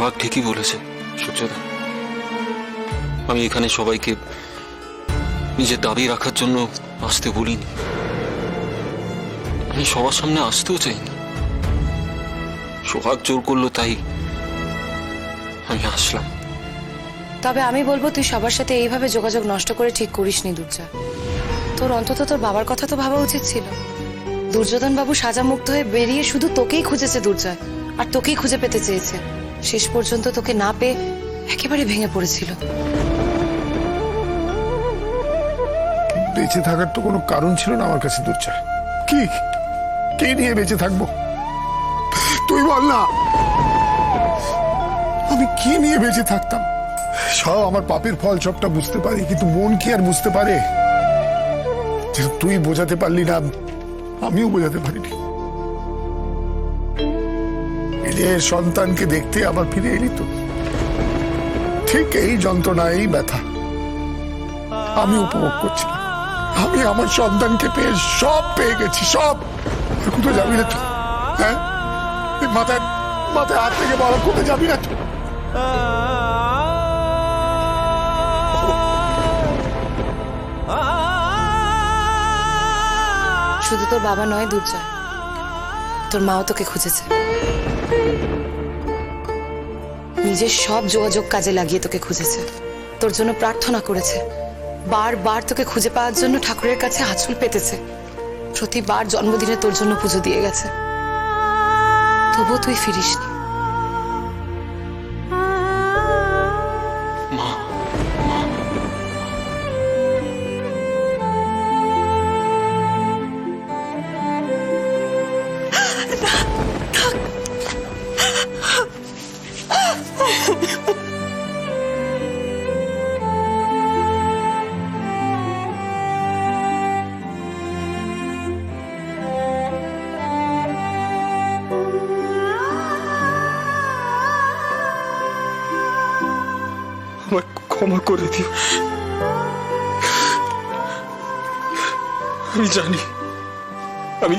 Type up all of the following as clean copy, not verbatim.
সোহাগ ঠিকই বলেছে সূর্যদা। আমি এখানে সবাইকে নিজের দাবি রাখার জন্য আসতে বলিনি, আমি সবার সামনে আসতেও চাইনি। সোহাগ জোর করলো তাই আমি আসলাম। তবে আমি বলবো তুই সবার সাথে এইভাবে যোগাযোগ নষ্ট করে ঠিক করিসনি দুর্জয়। তোর অন্তত তোর বাবার কথা তো ভাবা উচিত ছিল। দুর্যোধন বাবু সাজা মুক্ত হয়ে বেরিয়ে শুধু তোকেই খুঁজেছে দুর্জয়, আর তোকেই খুঁজে পেতে চেয়েছে। শেষ পর্যন্ত তোকে না পেয়ে একেবারে ভেঙে পড়েছিল। বেঁচে থাকার তো কোনো কারণ ছিল না আমার কাছে দুর্জয়। কি কে নিয়ে বেঁচে থাকবো তুই বল না, আমি কি নিয়ে বেঁচে থাকতাম? সব আমার পাপের ফল, সবটা বুঝতে পারি, কিন্তু মন কি আর বুঝতে পারে? যেটা তুই বোঝাতে পারলি না আমিও বোঝাতে পারিনি। নিজের সন্তানকে দেখতে আবার ফিরে এলি তো, ঠিক এই যন্ত্রণা, এই ব্যথা আমি উপভোগ করছিলাম। আমি আমার সন্তানকে পেয়ে সব পেয়ে গেছি, সব। আর কোথাও যাবি না তো? হ্যাঁ, মাথায় মাথায় হাত থেকে বলা, কোথায় যাবি না তো? শুধু তোর বাবা নয় দুর্জয়, তোর মাও তোকে খুঁজেছে। নিজের সব যোগাযোগ কাজে লাগিয়ে তোকে খুঁজেছে, তোর জন্য প্রার্থনা করেছে, বারবার তোকে খুঁজে পাওয়ার জন্য ঠাকুরের কাছে আঁচল পেতেছে, প্রতিবার জন্মদিনে তোর জন্য পুজো দিয়ে গেছে। তবুও তুই ফিরিসনি। মা, আমায় ক্ষমা করে দিও। আমি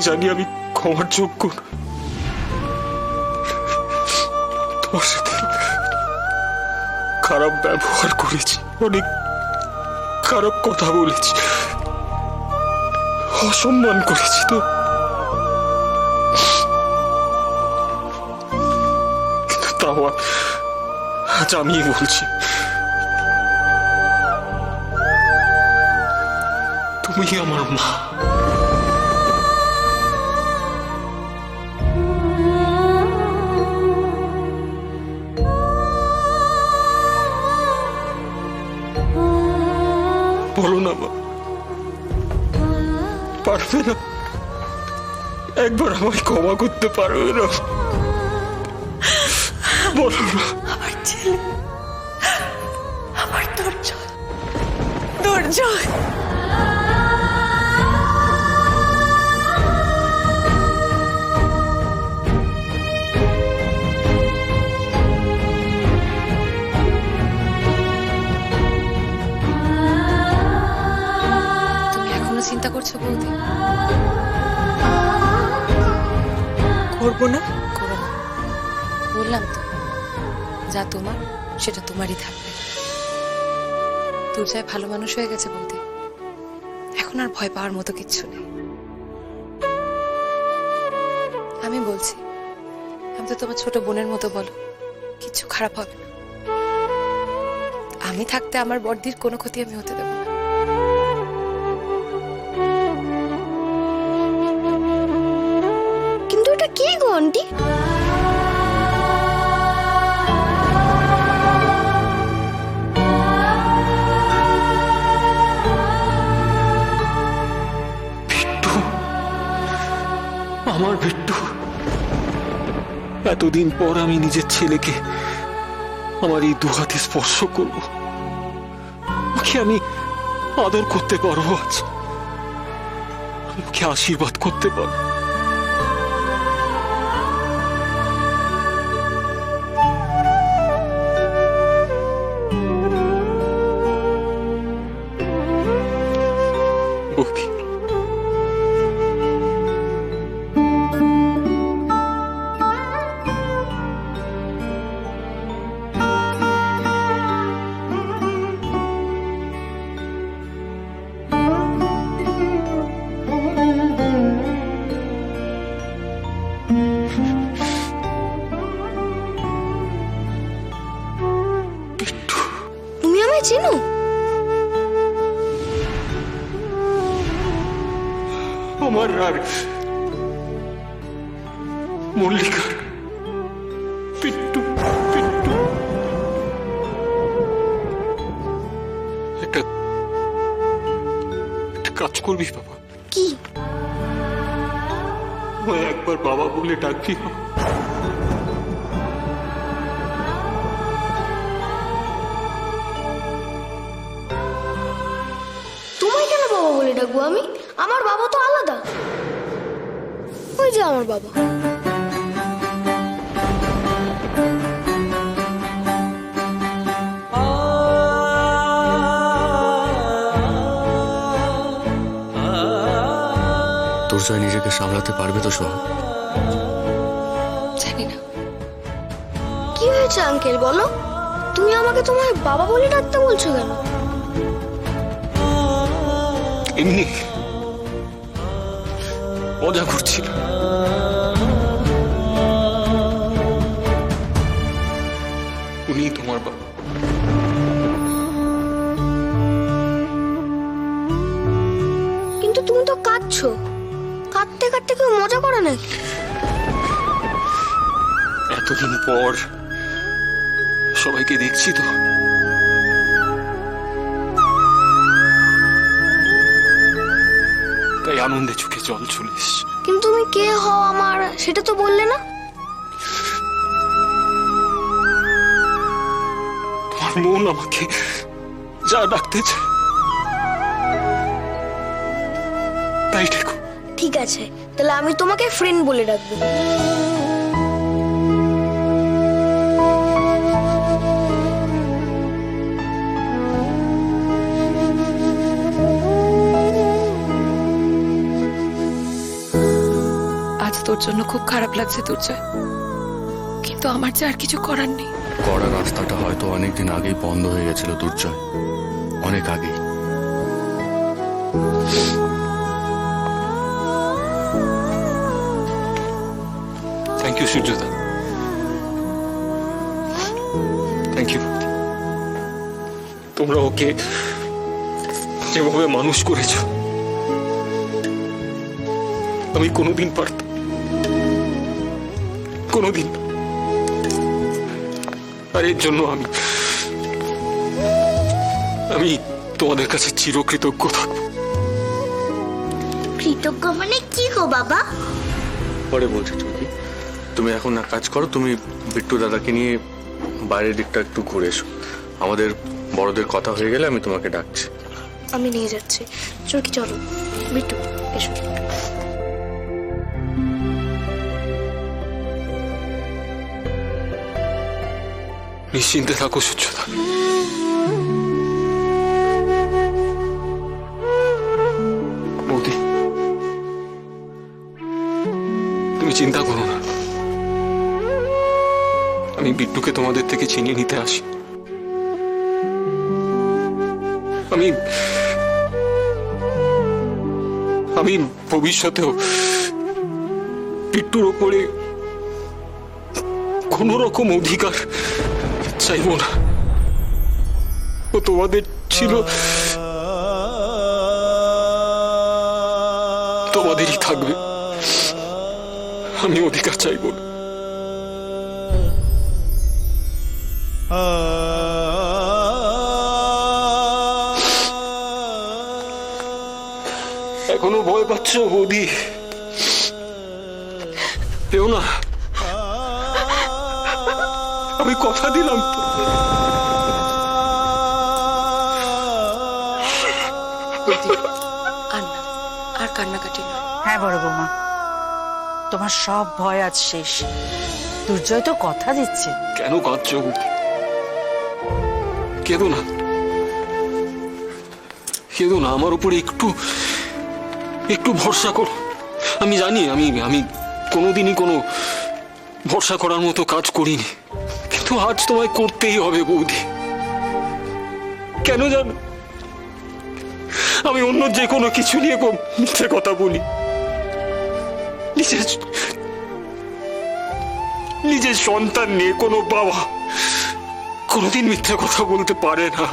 জানি আমি ক্ষমার যোগ্য নই। তোমার সাথে খারাপ ব্যবহার করেছি, অনেক খারাপ কথা বলেছি, অসম্মান করেছি তো, কিন্তু তাও আজ আমি বলছি, তুমি আমার মা। বলো না মা, পারবে না? একবার আমায় ক্ষমা করতে পারবে না? বলো না। আমার ছেলে, আমার দুর্জয়, দুর্জয়। চিন্তা করছো বৌদি? করবো না? করো না, বললাম তো, যা তোমার সেটা তোমারই থাকবে। দুর্জয় ভালো মানুষ হয়ে গেছে বৌদি, এখন আর ভয় পাওয়ার মতো কিচ্ছু নেই। আমি বলছি, আমি তো তোমার ছোট বোনের মতো, বলো কিচ্ছু খারাপ হবে না। আমি থাকতে আমার বড়দির কোনো ক্ষতি আমি হতে দেবো না। কিন্তু এটা কি গো আন্টি? বিট্টু, আমার বিট্টু। এতদিন পর আমি নিজের ছেলেকে আমার এই দুহাতে স্পর্শ করব, ওকে আমি আদর করতে পারবো, আজ আমি ওকে আশীর্বাদ করতে পারবো। ওকে চিনো? আমার আর মল্লিকার পিট্টু পিট্টু একটা কাজ করবি বাবা? কি? আমায় একবার বাবা বলে ডাকবি? তোমায় কেন বাবা বলে ডাকবো আমি? আমার বাবা তো আলাদা। ওই যে আমার বাবা। দুর্জয় নিজেকে সামলাতে পারবে তো সোহাগ? জানি না। কি হয়েছে আঙ্কেল বলো? তুমি আমাকে তোমার বাবা বলে ডাকতে বলছো কেন? এমনি মজা করছিল। উনি তোমার বাবা। কিন্তু তুমি তো কাঁদছো। কাঁদতে কাঁদতে কেউ মজা করে নাকি? এতদিন পর সবাইকে দেখছি তো, তাই আনন্দে চোখে জল চলে এসছে। কিন্তু তুমি কে হও আমার সেটা তো বললে না। তোমার মন আমাকে যা ডাকতে চায় তাই দেখো। ঠিক আছে, তাহলে আমি তোমাকে ফ্রেন্ড বলে ডাকবো। আজ তোর জন্য খুব খারাপ লাগছে দুর্জয়, কিন্তু আমার যে আর কিছু করার নেই। কড়া রাস্তাটা হয়তো অনেকদিন আগেই বন্ধ হয়ে গেছিল দুর্জয়, অনেক আগেই। থ্যাংক ইউ সূর্যদা, থ্যাংক ইউ। তোমরা ওকে যেভাবে মানুষ করেছ আমি কোনোদিন পারতাম, কোনোদিন। আর এর জন্য আমি তোমাদের কাছে চিরকৃতজ্ঞ থাকবো। কৃতজ্ঞ মানে কি গো বাবা? পরে বলছি তুমি। তুমি এখন না কাজ করো, তুমি বিট্টু দাদাকে নিয়ে বাইরের দিকটা একটু ঘুরে এসো। আমাদের বড়দের কথা হয়ে গেলে আমি তোমাকে ডাকছি। আমি নিয়ে যাচ্ছি। চোখি চলো বিট্টু, এসো। নিশ্চিন্তে থাকো সূর্যদা। বৌদি, তুমি চিন্তা করো না, আমি বিট্টুকে তোমাদের থেকে চিনিয়ে নিতে আসি। আমি ভবিষ্যতেও বিট্টুর ওপরে কোন রকম অধিকার চাইব না। ও তোমাদের ছিল, তোমাদেরই থাকবে। আমি অধিকার চাইব না। এখনো ভয় পাচ্ছ বৌদি? পেও না, আমি কথা দিলাম তো। আর না, আর কান্নাকাটি না। হ্যাঁ বড় বৌমা, তোমার সব ভয় আজ শেষ। দুর্জয় তো কথা দিচ্ছে। কেন কাঁদছ বৌদি? কেঁদো না, কেঁদো না। আমার উপরে একটু একটু ভরসা করো। আমি জানি আমি কোনোদিনই কোনো ভরসা করার মতো কাজ করিনি, কিন্তু আজ তোমায় করতেই হবে বৌদি। কেন জানো? আমি অন্য যে কোনো কিছু নিয়ে মিথ্যে কথা বলি, নিজের সন্তান নিয়ে কোনো বাবা কোনোদিন মিথ্যে কথা বলতে পারে না।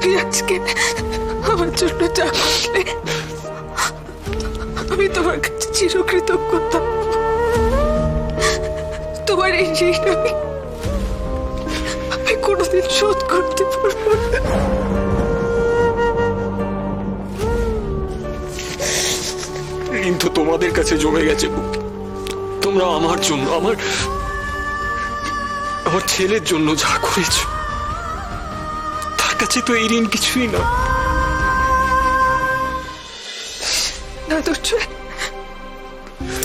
তুই আজকে আমার জন্য যা করলে আমি তোমার কাছে চিরকৃতজ্ঞ থাকবো। তোমার এই ঋণ আমি কোনোদিন শোধ করতে পারবো না। ঋণ তো তোমাদের কাছে জমে গেছে। তোমরা আমার জন্য, আমার ছেলের জন্য যা করেছ, তার কাছে তো এই ঋণ কিছুই না। না দুর্জয়,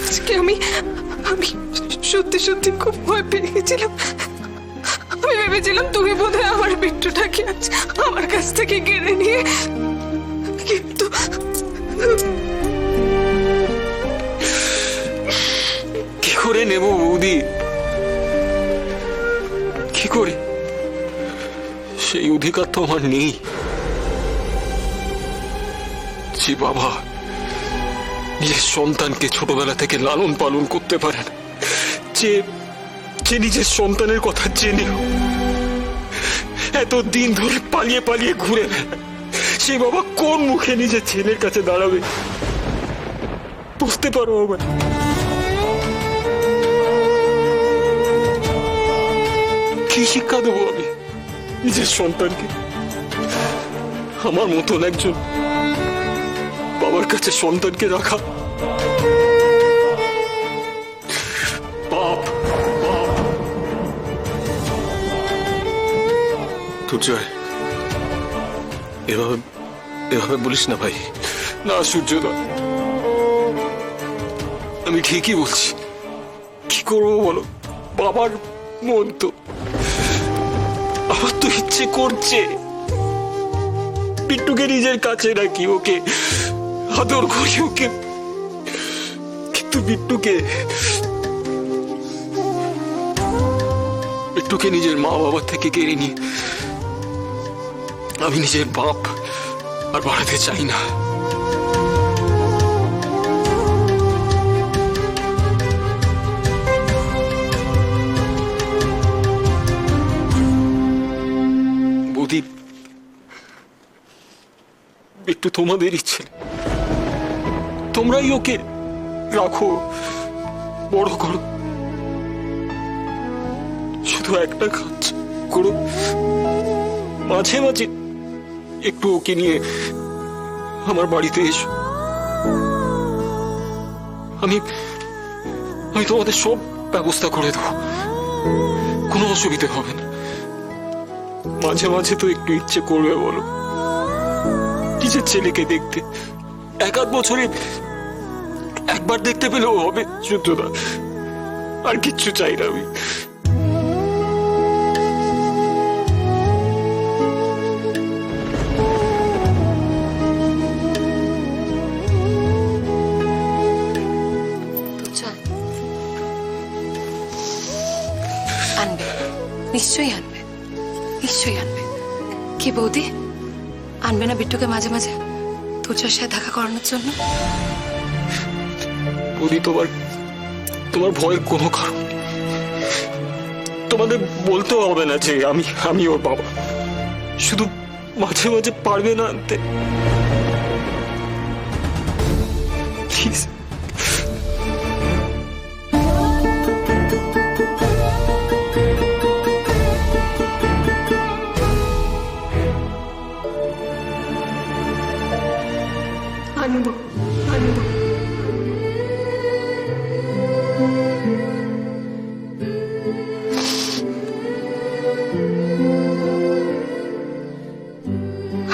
আজকে আমি সত্যি সত্যি খুব ভয় পেয়ে গেছিলাম। আমি ভেবেছিলাম তুমি বোধহয় আমার বিট্টুটাকে আজ আমার কাছ থেকে কেড়ে নিয়ে, কিন্তু কি করে নেব বৌদি, কি করে? সেই অধিকার তো আমার নেই। যে বাবা নিজের সন্তানকে ছোটবেলা থেকে লালন পালন করতে পারে না, যে নিজের সন্তানের কথা জেনেও এত দিন ধরে পালিয়ে পালিয়ে ঘুরে বেড়ায়, সেই বাবা কোন মুখে নিজের ছেলের কাছে দাঁড়াবে? বুঝতে পারো আমার? কি শিক্ষা দেবো আমি নিজের সন্তানকে? আমার মতন একজন বাবার কাছে সন্তানকে রাখা পাপ। দুর্জয়, এভাবে বলিস না ভাই। না সূর্যদা, আমি ঠিকই বলছি। কি করবো বলো? বাবার মন তো, আমার তো ইচ্ছে করছে বিট্টুকে নিজের কাছে রাখি, ওকে আদর করি, ওকে, কিন্তু বিট্টুকে নিজের মা বাবার থেকে কেড়ে নিয়ে আমি নিজের বাপ আর বাড়াতে চাই না। বৌদি, বিট্টু তোমাদেরই ছেলে, তোমরাই ওকে রাখো, বড় করো। শুধু একটা কাজ করো, মাঝে মাঝে একটু ওকে নিয়ে আমার বাড়িতে এসো। আমি তোমাদের সব ব্যবস্থা করে দেবো, কোনো অসুবিধে হবে না। মাঝে মাঝে তো একটু ইচ্ছে করবে বলো নিজের ছেলেকে দেখতে? এক আধ বছরে একবার দেখতে পেলেও হবে সূর্যদা, আর কিচ্ছু চাই না আমি। আনবে, নিশ্চয়ই আনবে, নিশ্চয়ই আনবে। কি বৌদি, আনবে না বিট্টুকে মাঝে মাঝে তুর্যের সাথে দেখা করানোর জন্য? বৌদি, তোমার ভয়ের কোনো কারণ নেই। তোমাদের বলতেও হবে না যে আমি ওর বাবা। শুধু মাঝে মাঝে পারবে না আনতে, প্লিজ। আনবো।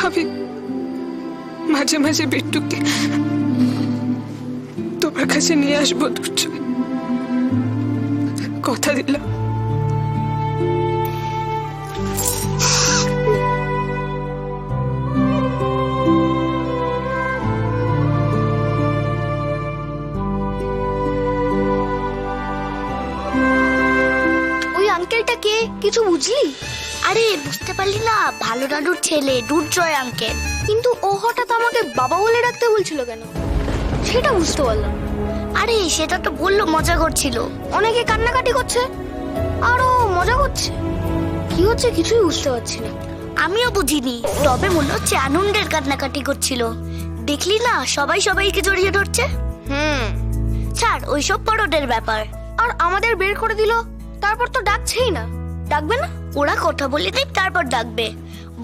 আমি মাঝে মাঝে বিট্টুকে তোমার কাছে নিয়ে আসবো দুর্জয়, কথা দিলাম। ওই আঙ্কেলটা কে, কিছু বুঝলি? আরে বুঝতে পারলি না, ভালো দাদুর ছেলে দুর্জয় আঙ্কেল। কিন্তু ও হঠাৎ আমাকে বাবা বলে ডাকতে বলছিল কেন, সেটা বুঝতে পারলাম। আরে সেটা তো বললো মজা করছিল, অনেকে কান্নাকাটি করছে আর ও মজা করছে। কি হচ্ছে কিছুই বুঝতে পারছি না। আমিও বুঝিনি, তবে মনে হচ্ছে আনন্দের কান্নাকাটি করছিল। দেখলি না সবাই সবাইকে জড়িয়ে ধরছে। ছাড়, ওইসব বড়দের ব্যাপার। আর আমাদের বের করে দিল, তারপর তো ডাকছেই না। ডাকবে না? ওরা কথা বলে দেয়, তারপর ডাকবে।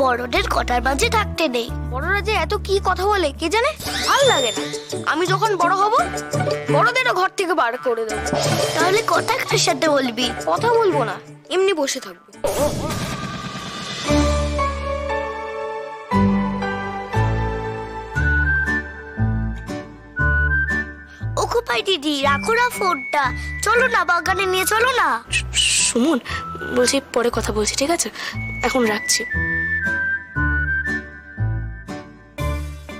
বড়দের কথার মাঝে থাকতে নেই। বড়রা যে এত কি কথা বলে কে জানে, ভাল লাগে না। আমি যখন বড় হব বড়দেরও ঘর থেকে বার করে দেবো। তাহলে কথা কার সাথে বলবি? কথা বলবো না, এমনি বসে থাকবো। ওকুপাই দিদি, রাখো না ফোনটা, চলো না বাগানে নিয়ে চলো না। সুমন, বলছি পরে কথা বলছি, ঠিক আছে? এখন রাখছি।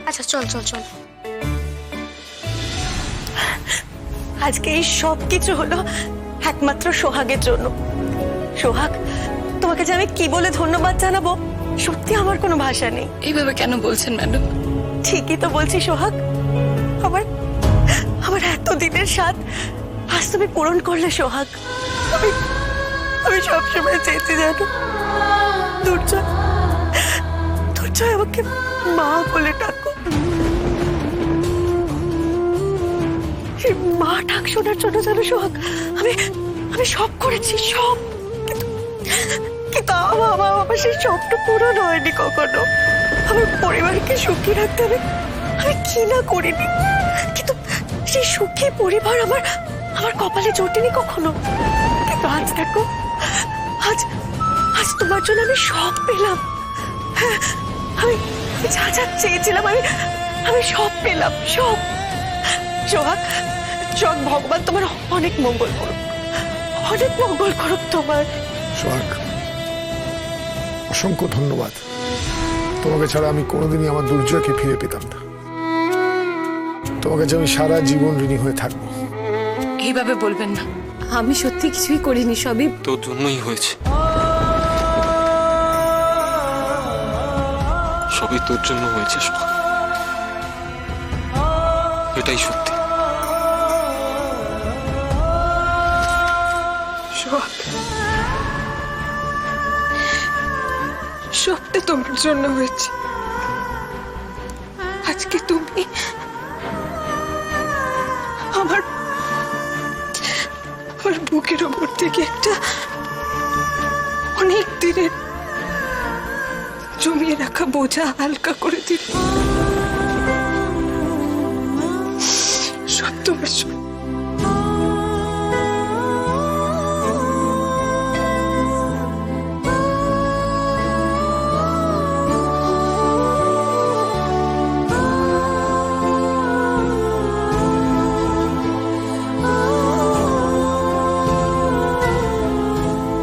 আচ্ছা চল চল চল। আজকে এই সব কিছু হলো একমাত্র সোহাগের জন্য। সোহাগ, তোমাকে যে আমি কি বলে ধন্যবাদ জানাবো, সত্যি আমার কোনো ভাষা নেই। এইভাবে কেন বলছেন ম্যাডাম? ঠিকই তো বলছি সোহাগ, আমার আমার এতদিনের স্বাদ আজ তুমি পূরণ করলে সোহাগ। আমি সবসময় চেয়েছি জানো, দুর্জয় দুর্জয় আমাকে মা বলে ডাকো। এই মা ডাক শোনার জন্য জানো সোহাগ, আমি সব করেছি, সব। কিন্তু আমার সেই স্বপ্ন পূরণ হয়নি কখনো। আমার পরিবারকে সুখী রাখতে আমি কি না করিনি, কিন্তু সেই সুখী পরিবার আমার কপালে জোটেনি কখনো। কিন্তু আজ দেখো, আজ তোমার জন্য আমি সব পেলাম। হ্যাঁ, আমি যা যা চেয়েছিলাম আমি সব পেলাম, সব। সোহাগ, ভগবান তোমার অনেক মঙ্গল করুক, অনেক মঙ্গল করুক তোমার। সোহাগ, অসংখ্য ধন্যবাদ। তোমাকে ছাড়া আমি কোনোদিনই আমার দুর্জয়কে ফিরে পেতাম না। তোমাকে যে আমি সারা জীবন ঋণী হয়ে থাকবো। এইভাবে বলবেন না, আমি সত্যি কিছুই করিনি, সবই তোর জন্যই হয়েছে, সবই তোর জন্য হয়েছে সোহাগ। এটাই সত্যি। সোহাগ, সবটা তোমার জন্য হয়েছে। আজকে তুমি আমার বুকের ওপর থেকে একটা অনেক দিনের জমিয়ে রাখা বোঝা হালকা করে দিল। সব তোমার জন্য।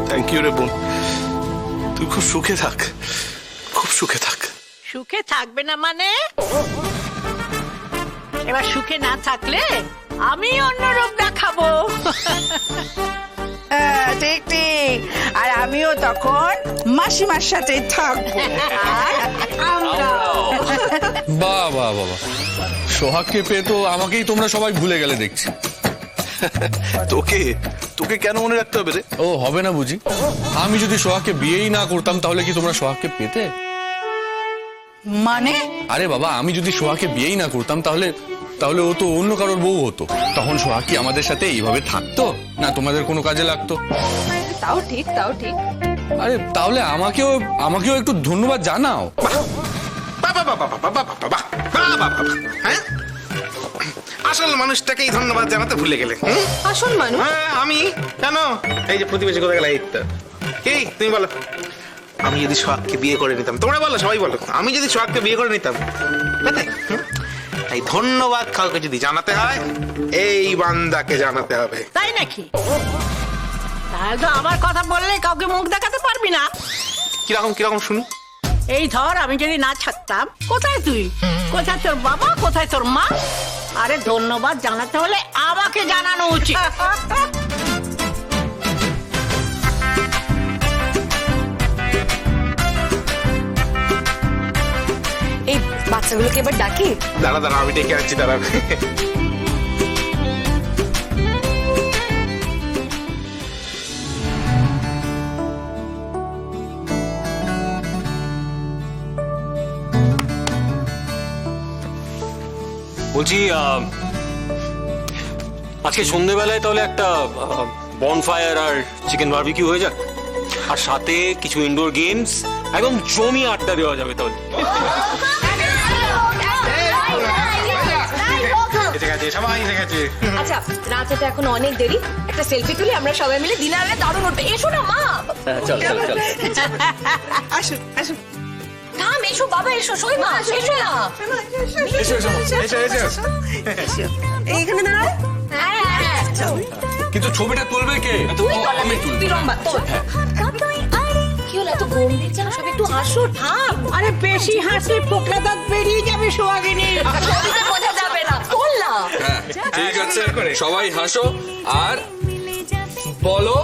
থ্যাংক ইউ রে বোন, তুই খুব সুখে থাক, খুব সুখে থাক। সুখে থাকবে না মানে? এবার সুখে না থাকলে আমি অন্য রূপ দেখাবো। ঠিক ঠিক, আর আমিও তখন মাসিমার সাথে থাকবো। বাহ বাহ বাবা, সোহাগকে পেয়ে তো আমাকেই তোমরা সবাই ভুলে গেলে দেখছি। তোকে তোকে কেন মনে রাখতে হবে রে? ও হবে না বুঝি? আমি যদি সোহাগকে বিয়েই না করতাম তাহলে কি তোমরা সোহাগকে পেতে? মানে? আরে বাবা, আমি যদি সোহাগকে বিয়েই না করতাম তাহলে ও তো অন্য কারোর বউ হতো। তখন সোহাগ কি আমাদের সাথে এইভাবে থাকতো না? তোমাদের কোনো কাজে লাগতো? তাও ঠিক, তাও ঠিক। আরে তাহলে আমাকেও একটু ধন্যবাদ জানাও। বাবা বাবা বাবা বাবা বাবা বাবা বাবা, হ্যাঁ, আসল মানুষটাকেই ধন্যবাদ জানাতে ভুলে গেলে। আসল মানুষ? হ্যাঁ, আমি কেন? এই যে প্রতিবেশী কোথায় গেল? এই তো। কি তুমি বলো, আমি যদি সোহাগকে বিয়ে করে নিতাম, তোমরা বলো, সবাই বলো, আমি যদি সোহাগকে বিয়ে করে নিতাম, তাই ধন্যবাদ কাউকে যদি জানাতে হয়, এই বান্দাকে জানাতে হবে। তাই নাকি? তাহলে তো আমার কথা বললে কাউকে মুখ দেখাতে পারবি না। কিরকম কিরকম শুনি? এই ধর, আমি যদি না থাকতাম, কোথায় তুই, কোথায় তোর বাবা, কোথায় তোর মা? আরে ধন্যবাদ জানাতে হলে আমাকে জানানো উচিত। এই বাচ্চাগুলোকে এবার ডাকি। দাঁড়া দাঁড়া, আমি ডেকে আনছি, দাঁড়া। বলছি আজকে সন্ধেবেলায় তাহলে একটা বনফায়ার আর চিকেন বারবিকিউ হয়ে যাক, আর সাথে কিছু ইনডোর গেমস, একদম জমি আড্ডা দেওয়া যাবে তাহলে। সবাই এসে গেছে। আচ্ছা রাতে তো এখন অনেক দেরি, একটা সেলফি তুলে আমরা সবাই মিলে ডিনারে দারুণ উঠবে। এসো না মা। চল চল চল। আসুন আসুন। থাম, এসো বাবা, এসো সই মা, এসো না। এসো এইখানে দাঁড়াও। হ্যাঁ কিন্তু ছবিটা তুলবে কে? আমি তুলবো। তুই লম্বা তোল। কি হলো, এত ঘুম দিচ্ছে না? সব একটু হাসো, থাম। আরে বেশি হাসি পোকলা দাঁত বেরিয়ে যাবে সোহাগিনী। ছবিটা বোঝা যাবে না, তোল না। হ্যাঁ ঠিক আছে, সবাই হাসো আর বলো